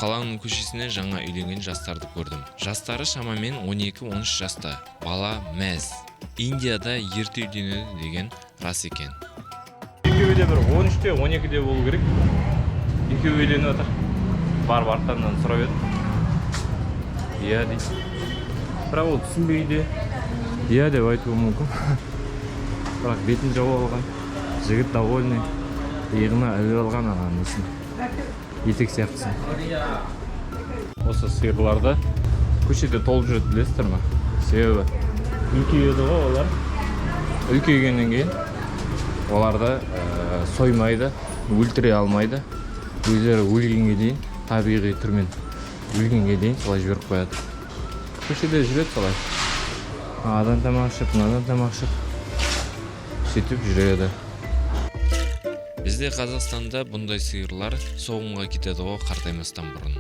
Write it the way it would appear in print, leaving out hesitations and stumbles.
қаланың көшесіне жаңа үйленген жастарды көрдім. Жастары шамамен 12-13 жаста. Бала мәз. Индияда ерте үйленеді деген рас екен. Екеуі де бір 13-те, 12-де болу керек. Екеуі үйленіп жатыр. Барып арттарынан сұрап едім. Иә дейді. Бірақ ол түсінбейді. Иә деп айтуы мүмкін. Бірақ бетін жауып алған. Жігіт довольный. Иығына іліп алған ағаның несін. Етек сияқтысын. Осы сиырларды көшеде толып жүреді, білесіздер ме? Себебі үлкейеді ғой олар. Үлкейгеннен кейін оларды соймайды, өлтіре алмайды. Өздері өлгенге дейін, табиғи түрмен өлгенге дейін солай жіберіп қояды. Көшеде жүреді солай. Адан тамақ ішіп, мынадан тамақ ішіп, сөйтіп жүреді. Бізде Қазақстанда бұндай сиырлар соғымға кетеді ғой қартаймастан бұрын.